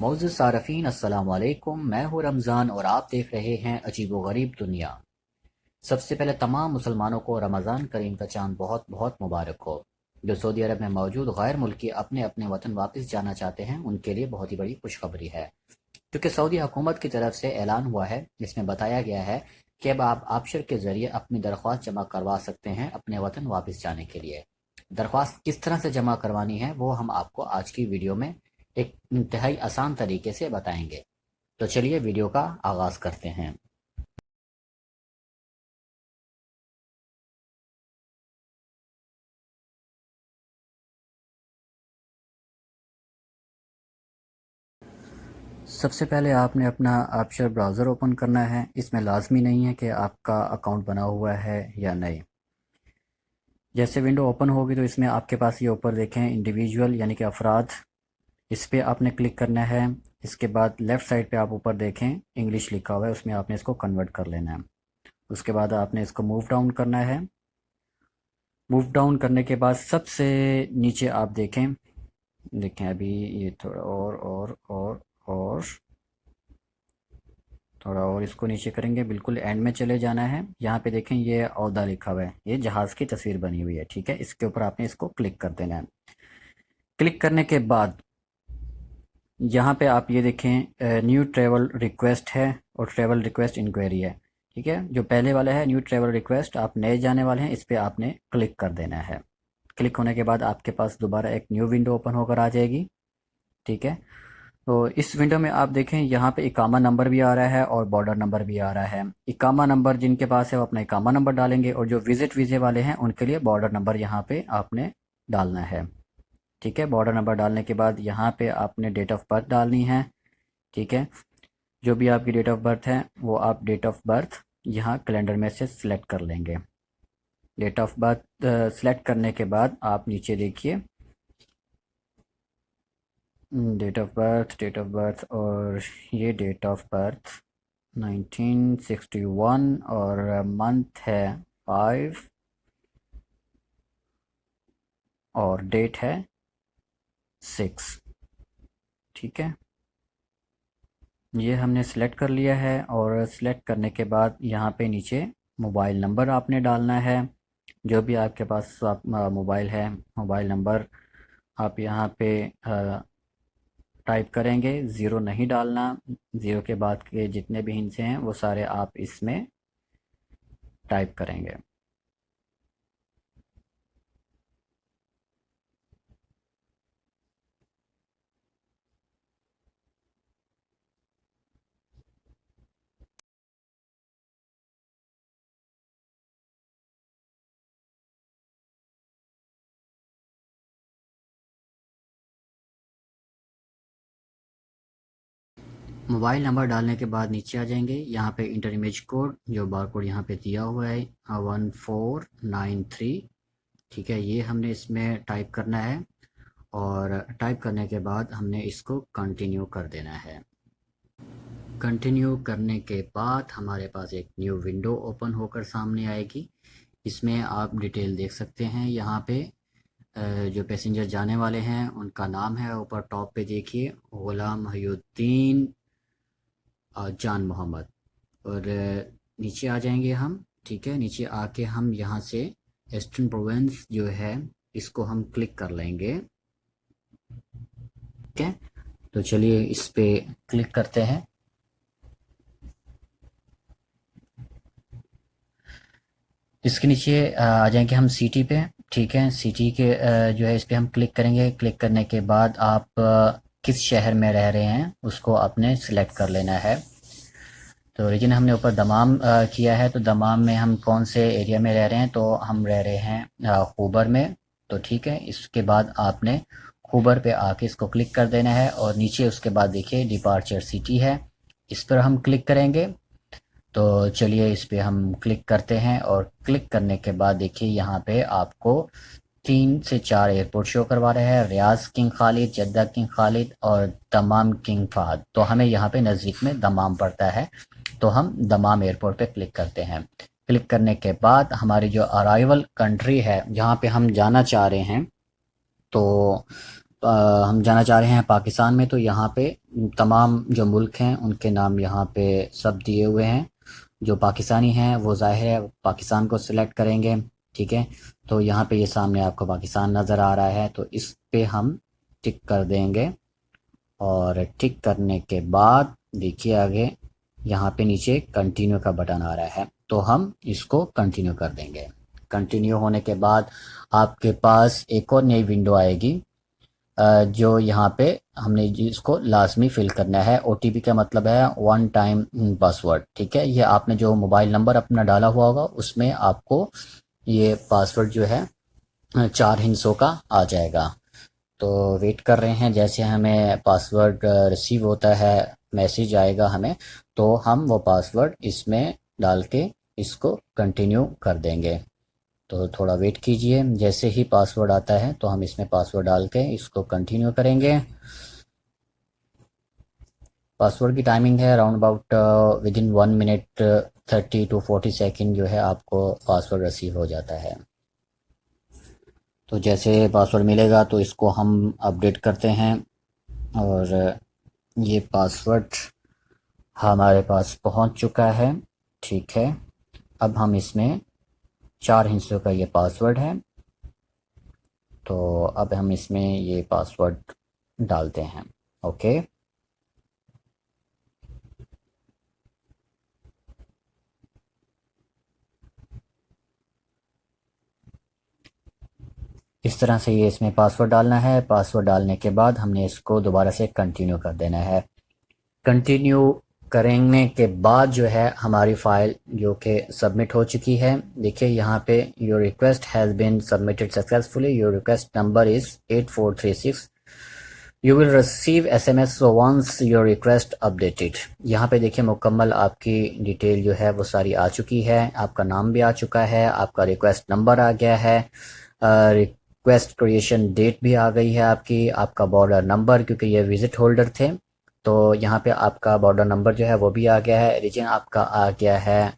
मोअज़्ज़िज़ सारफ़ीन अस्सलाम वालेकुम। मैं हूँ रमज़ान और आप देख रहे हैं अजीब व गरीब दुनिया। सबसे पहले तमाम मुसलमानों को रमज़ान करीम का चाँद बहुत बहुत मुबारक हो। जो सऊदी अरब में मौजूद गैर मुल्की अपने अपने वतन वापस जाना चाहते हैं उनके लिए बहुत ही बड़ी खुशखबरी है, क्योंकि सऊदी हुकूमत की तरफ से ऐलान हुआ है। इसमें बताया गया है कि अब आप आबशर के ज़रिए अपनी दरख्वास्त जमा करवा सकते हैं अपने वतन वापस जाने के लिए। दरख्वास्त किस तरह से जमा करवानी है वो हम आपको आज की वीडियो में एक इंतहाई आसान तरीके से बताएंगे। तो चलिए वीडियो का आगाज़ करते हैं। सबसे पहले आपने अपना आबशर ब्राउज़र ओपन करना है। इसमें लाजमी नहीं है कि आपका अकाउंट बना हुआ है या नहीं। जैसे विंडो ओपन होगी तो इसमें आपके पास ये ऊपर देखें इंडिविजुअल यानी कि अफराद, इस पे आपने क्लिक करना है। इसके बाद लेफ़्ट साइड पे आप ऊपर देखें इंग्लिश लिखा हुआ है, उसमें आपने इसको कन्वर्ट कर लेना है। उसके बाद आपने इसको मूव डाउन करना है। मूव डाउन करने के बाद सबसे नीचे आप देखें देखें अभी ये थोड़ा और थोड़ा और इसको नीचे करेंगे, बिल्कुल एंड में चले जाना है। यहाँ पे देखें ये औदा लिखा हुआ है, ये जहाज़ की तस्वीर बनी हुई है, ठीक है। इसके ऊपर आपने इसको क्लिक कर देना है। क्लिक करने के बाद यहाँ पे आप ये देखें न्यू ट्रैवल रिक्वेस्ट है और ट्रैवल रिक्वेस्ट इंक्वायरी है, ठीक है। जो पहले वाला है न्यू ट्रैवल रिक्वेस्ट, आप नए जाने वाले हैं, इस पर आपने क्लिक कर देना है। क्लिक होने के बाद आपके पास दोबारा एक न्यू विंडो ओपन होकर आ जाएगी, ठीक है। तो इस विंडो में आप देखें यहाँ पे इकामा नंबर भी आ रहा है और बॉर्डर नंबर भी आ रहा है। इकामा नंबर जिनके पास है वो अपना इकामा नंबर डालेंगे और जो विज़िट वीज़े वाले हैं उनके लिए बॉर्डर नंबर यहाँ पे आपने डालना है, ठीक है। बॉर्डर नंबर डालने के बाद यहाँ पे आपने डेट ऑफ बर्थ डालनी है, ठीक है। जो भी आपकी डेट ऑफ बर्थ है वो आप डेट ऑफ बर्थ यहाँ कैलेंडर में से सिलेक्ट कर लेंगे। डेट ऑफ बर्थ सिलेक्ट करने के बाद आप नीचे देखिए डेट ऑफ बर्थ और ये डेट ऑफ बर्थ 1961 और मंथ है 5 और डेट है 6, ठीक है। ये हमने सेलेक्ट कर लिया है और सेलेक्ट करने के बाद यहाँ पे नीचे मोबाइल नंबर आपने डालना है। जो भी आपके पास मोबाइल है, मोबाइल नंबर आप यहाँ पे टाइप करेंगे। ज़ीरो नहीं डालना, ज़ीरो के बाद के जितने भी हिंसे हैं वो सारे आप इसमें टाइप करेंगे। मोबाइल नंबर डालने के बाद नीचे आ जाएंगे, यहाँ पे इंटर इमेज कोड, जो बार कोड यहाँ पे दिया हुआ है 1493, ठीक है। ये हमने इसमें टाइप करना है और टाइप करने के बाद हमने इसको कंटिन्यू कर देना है। कंटिन्यू करने के बाद हमारे पास एक न्यू विंडो ओपन होकर सामने आएगी। इसमें आप डिटेल देख सकते हैं। यहाँ पे जो पैसेंजर जाने वाले हैं उनका नाम है, ऊपर टॉप पे देखिए गुलाम महिउद्दीन जान मोहम्मद। और नीचे आ जाएंगे हम, ठीक है। नीचे आके हम यहाँ से ईस्टर्न प्रोविंस जो है इसको हम क्लिक कर लेंगे, ठीक है। तो चलिए इस पे क्लिक करते हैं। इसके नीचे आ जाएंगे हम सिटी पे, ठीक है। सिटी के जो है इस पे हम क्लिक करेंगे। क्लिक करने के बाद आप किस शहर में रह रहे हैं उसको आपने सिलेक्ट कर लेना है। तो रीजन हमने ऊपर दमाम किया है, तो दमाम में हम कौन से एरिया में रह रहे हैं, तो हम रह रहे हैं खूबर में, तो ठीक है। इसके बाद आपने खूबर पे आके इसको क्लिक कर देना है और नीचे उसके बाद देखिए डिपार्चर सिटी है, इस पर हम क्लिक करेंगे। तो चलिए इस पे हम क्लिक करते हैं और क्लिक करने के बाद देखिए यहाँ पे आपको 3 से 4 एयरपोर्ट शो करवा रहे हैं, रियाज किंग खालिद, जद्दा किंग खालिद और दमाम किंग फहद। तो हमें यहाँ पे नज़दीक में दमाम पड़ता है, तो हम दमाम एयरपोर्ट पे क्लिक करते हैं। क्लिक करने के बाद हमारी जो अराइवल कंट्री है जहाँ पे हम जाना चाह रहे हैं, तो हम जाना चाह रहे हैं पाकिस्तान में, तो यहाँ पे तमाम जो मुल्क हैं उनके नाम यहाँ पे सब दिए हुए हैं। जो पाकिस्तानी हैं वो ज़ाहिर है पाकिस्तान को सिलेक्ट करेंगे, ठीक है। तो यहाँ पे ये सामने आपको पाकिस्तान नज़र आ रहा है, तो इस पे हम टिक कर देंगे। और टिक करने के बाद देखिए आगे यहाँ पे नीचे कंटिन्यू का बटन आ रहा है, तो हम इसको कंटिन्यू कर देंगे। कंटिन्यू होने के बाद आपके पास एक और नई विंडो आएगी, जो यहाँ पे हमने जिसको लाजमी फिल करना है। ओटीपी का मतलब है वन टाइम पासवर्ड, ठीक है। ये आपने जो मोबाइल नंबर अपना डाला हुआ होगा उसमें आपको ये पासवर्ड जो है 4 हिस्सों का आ जाएगा। तो वेट कर रहे हैं, जैसे हमें पासवर्ड रिसीव होता है, मैसेज आएगा हमें, तो हम वो पासवर्ड इसमें डाल के इसको कंटिन्यू कर देंगे। तो थोड़ा वेट कीजिए, जैसे ही पासवर्ड आता है तो हम इसमें पासवर्ड डाल के इसको कंटिन्यू करेंगे। पासवर्ड की टाइमिंग है around about with in 1 minute 30 to 40 second जो है आपको पासवर्ड रिसीव हो जाता है। तो जैसे पासवर्ड मिलेगा तो इसको हम अपडेट करते हैं, और ये पासवर्ड हमारे पास पहुंच चुका है, ठीक है। अब हम इसमें 4 हिस्सों का ये पासवर्ड है, तो अब हम इसमें ये पासवर्ड डालते हैं, ओके। इस तरह से ये इसमें पासवर्ड डालना है। पासवर्ड डालने के बाद हमने इसको दोबारा से कंटिन्यू कर देना है। कंटिन्यू करने के बाद जो है हमारी फ़ाइल जो कि सबमिट हो चुकी है। देखिए यहाँ पे your request has been submitted successfully, your request number is 8436, you will receive SMS once your request updated. यहाँ पे देखिए मुकम्मल आपकी डिटेल जो है वो सारी आ चुकी है, आपका नाम भी आ चुका है, आपका रिक्वेस्ट नंबर आ गया है, रिक्वेस्ट क्रिएशन डेट भी आ गई है आपकी, आपका बॉर्डर नंबर, क्योंकि ये विजिट होल्डर थे तो यहाँ पे आपका बॉर्डर नंबर जो है वो भी आ गया है। रीजन आपका आ गया है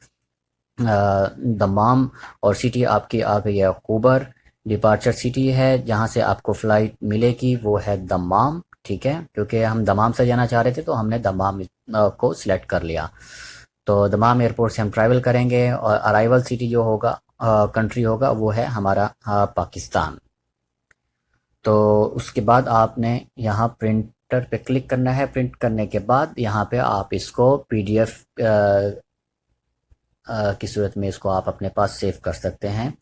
दमाम, और सिटी आपकी आ गई है खूबर। डिपार्चर सिटी है जहाँ से आपको फ़्लाइट मिलेगी वो है दमाम, ठीक है। क्योंकि हम दमाम से जाना चाह रहे थे तो हमने दमाम को सिलेक्ट कर लिया। तो दमाम एयरपोर्ट से हम ट्रैवल करेंगे, और अराइवल सिटी जो होगा कंट्री होगा वो है हमारा पाकिस्तान। तो उसके बाद आपने यहाँ प्रिंटर पे क्लिक करना है। प्रिंट करने के बाद यहाँ पे आप इसको PDF की सूरत में इसको आप अपने पास सेव कर सकते हैं।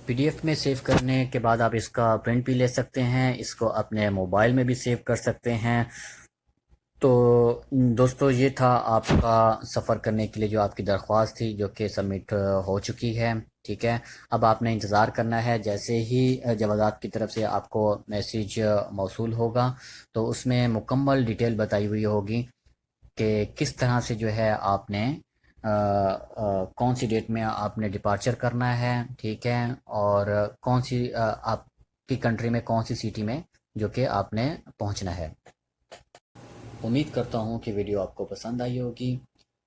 PDF में सेव करने के बाद आप इसका प्रिंट भी ले सकते हैं, इसको अपने मोबाइल में भी सेव कर सकते हैं। तो दोस्तों ये था आपका सफ़र करने के लिए जो आपकी दरख्वास्त थी, जो कि सबमिट हो चुकी है, ठीक है। अब आपने इंतज़ार करना है, जैसे ही जवाज़ात की तरफ से आपको मैसेज मौसूल होगा तो उसमें मुकम्मल डिटेल बताई हुई होगी कि किस तरह से जो है आपने कौन सी डेट में आपने डिपार्चर करना है, ठीक है। और कौन सी आपकी कंट्री में कौन सी सिटी में जो कि आपने पहुंचना है। उम्मीद करता हूँ कि वीडियो आपको पसंद आई होगी।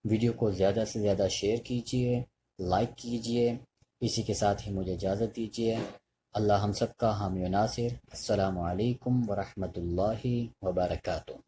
वीडियो को ज़्यादा से ज़्यादा शेयर कीजिए, लाइक कीजिए। इसी के साथ ही मुझे इजाज़त दीजिए। अल्लाह हम सब का हामी व नासिर। अस्सलामु अलैकुम व रहमतुल्लाहि व बरकातुहू।